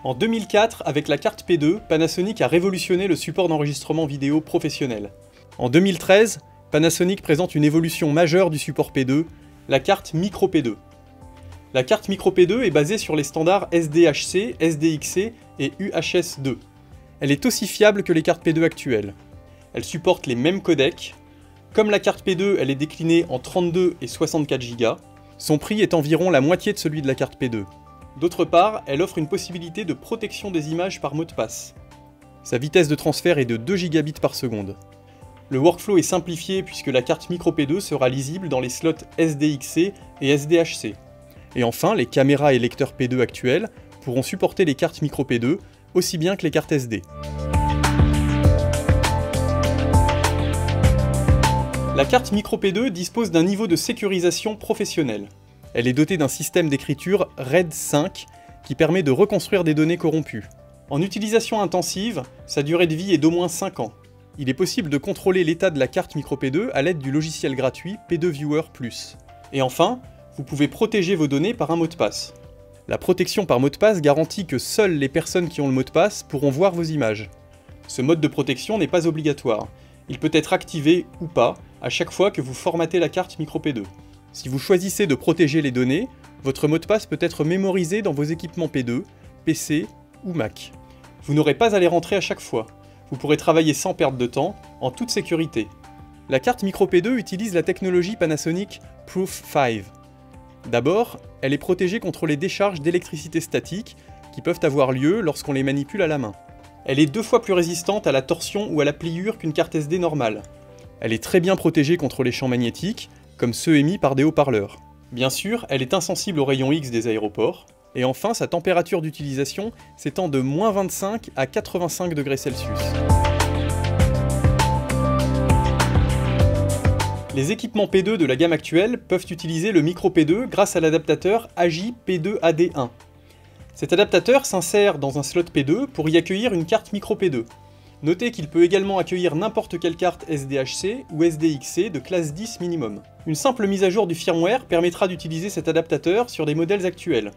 En 2004, avec la carte P2, Panasonic a révolutionné le support d'enregistrement vidéo professionnel. En 2013, Panasonic présente une évolution majeure du support P2, la carte Micro P2. La carte Micro P2 est basée sur les standards SDHC, SDXC et UHS-2. Elle est aussi fiable que les cartes P2 actuelles. Elle supporte les mêmes codecs. Comme la carte P2, elle est déclinée en 32 et 64 Go. Son prix est environ la moitié de celui de la carte P2. D'autre part, elle offre une possibilité de protection des images par mot de passe. Sa vitesse de transfert est de 2 gigabits par seconde. Le workflow est simplifié puisque la carte Micro P2 sera lisible dans les slots SDXC et SDHC. Et enfin, les caméras et lecteurs P2 actuels pourront supporter les cartes Micro P2 aussi bien que les cartes SD. La carte Micro P2 dispose d'un niveau de sécurisation professionnel. Elle est dotée d'un système d'écriture RAID 5 qui permet de reconstruire des données corrompues. En utilisation intensive, sa durée de vie est d'au moins 5 ans. Il est possible de contrôler l'état de la carte Micro P2 à l'aide du logiciel gratuit P2 Viewer Plus. Et enfin, vous pouvez protéger vos données par un mot de passe. La protection par mot de passe garantit que seules les personnes qui ont le mot de passe pourront voir vos images. Ce mode de protection n'est pas obligatoire. Il peut être activé ou pas à chaque fois que vous formatez la carte Micro P2. Si vous choisissez de protéger les données, votre mot de passe peut être mémorisé dans vos équipements P2, PC ou Mac. Vous n'aurez pas à les rentrer à chaque fois. Vous pourrez travailler sans perte de temps, en toute sécurité. La carte Micro P2 utilise la technologie Panasonic Proof 5. D'abord, elle est protégée contre les décharges d'électricité statique qui peuvent avoir lieu lorsqu'on les manipule à la main. Elle est 2 fois plus résistante à la torsion ou à la pliure qu'une carte SD normale. Elle est très bien protégée contre les champs magnétiques, comme ceux émis par des haut-parleurs. Bien sûr, elle est insensible aux rayons X des aéroports. Et enfin, sa température d'utilisation s'étend de -25 à 85 degrés Celsius. Les équipements P2 de la gamme actuelle peuvent utiliser le Micro P2 grâce à l'adaptateur AJ P2AD1. Cet adaptateur s'insère dans un slot P2 pour y accueillir une carte Micro P2. Notez qu'il peut également accueillir n'importe quelle carte SDHC ou SDXC de classe 10 minimum. Une simple mise à jour du firmware permettra d'utiliser cet adaptateur sur des modèles actuels.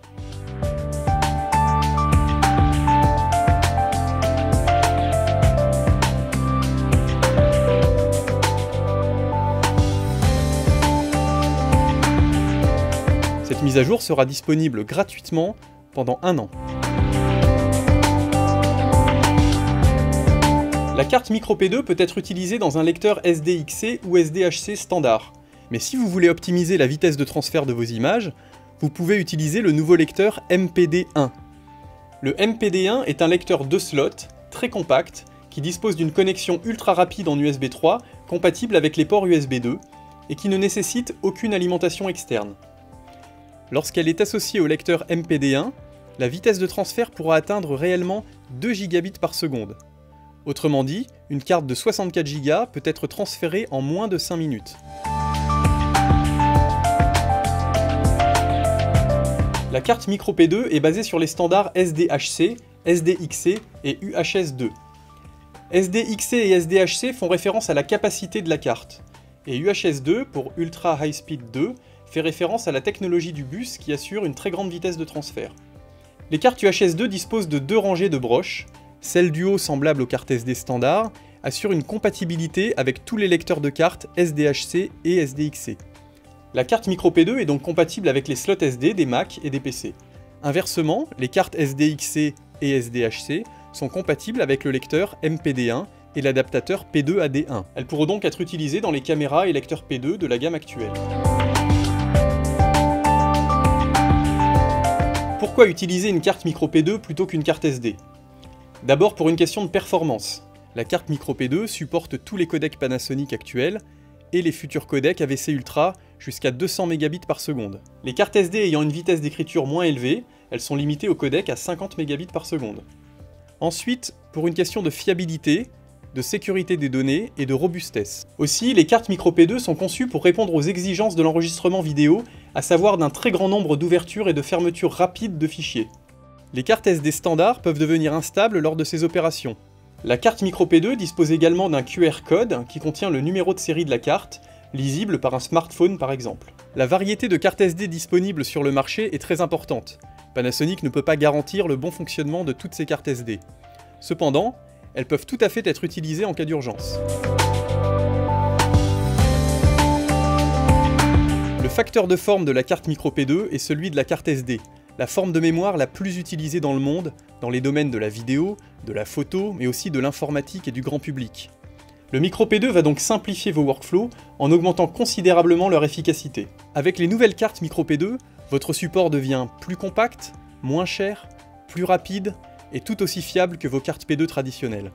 Cette mise à jour sera disponible gratuitement pendant 1 an. La carte Micro P2 peut être utilisée dans un lecteur SDXC ou SDHC standard. Mais si vous voulez optimiser la vitesse de transfert de vos images, vous pouvez utiliser le nouveau lecteur MPD1. Le MPD1 est un lecteur 2 slots, très compact, qui dispose d'une connexion ultra rapide en USB 3, compatible avec les ports USB 2, et qui ne nécessite aucune alimentation externe. Lorsqu'elle est associée au lecteur MPD1, la vitesse de transfert pourra atteindre réellement 2 gigabits par seconde. Autrement dit, une carte de 64 Go peut être transférée en moins de 5 minutes. La carte Micro P2 est basée sur les standards SDHC, SDXC et UHS-2. SDXC et SDHC font référence à la capacité de la carte, et UHS-2, pour Ultra High Speed 2, fait référence à la technologie du bus qui assure une très grande vitesse de transfert. Les cartes UHS-2 disposent de 2 rangées de broches. Celle du haut, semblable aux cartes SD standard, assure une compatibilité avec tous les lecteurs de cartes SDHC et SDXC. La carte Micro P2 est donc compatible avec les slots SD des Mac et des PC. Inversement, les cartes SDXC et SDHC sont compatibles avec le lecteur MPD1 et l'adaptateur P2AD1. Elles pourront donc être utilisées dans les caméras et lecteurs P2 de la gamme actuelle. Pourquoi utiliser une carte Micro P2 plutôt qu'une carte SD ? D'abord pour une question de performance. La carte Micro P2 supporte tous les codecs Panasonic actuels et les futurs codecs AVC Ultra jusqu'à 200 Mbps par seconde. Les cartes SD ayant une vitesse d'écriture moins élevée, elles sont limitées au codec à 50 Mbps par seconde. Ensuite, pour une question de fiabilité, de sécurité des données et de robustesse. Aussi, les cartes Micro P2 sont conçues pour répondre aux exigences de l'enregistrement vidéo, à savoir d'un très grand nombre d'ouvertures et de fermetures rapides de fichiers. Les cartes SD standard peuvent devenir instables lors de ces opérations. La carte Micro P2 dispose également d'un QR code qui contient le numéro de série de la carte, lisible par un smartphone par exemple. La variété de cartes SD disponibles sur le marché est très importante. Panasonic ne peut pas garantir le bon fonctionnement de toutes ces cartes SD. Cependant, elles peuvent tout à fait être utilisées en cas d'urgence. Le facteur de forme de la carte microP2 est celui de la carte SD, la forme de mémoire la plus utilisée dans le monde, dans les domaines de la vidéo, de la photo, mais aussi de l'informatique et du grand public. Le microP2 va donc simplifier vos workflows en augmentant considérablement leur efficacité. Avec les nouvelles cartes microP2, votre support devient plus compact, moins cher, plus rapide et tout aussi fiable que vos cartes P2 traditionnelles.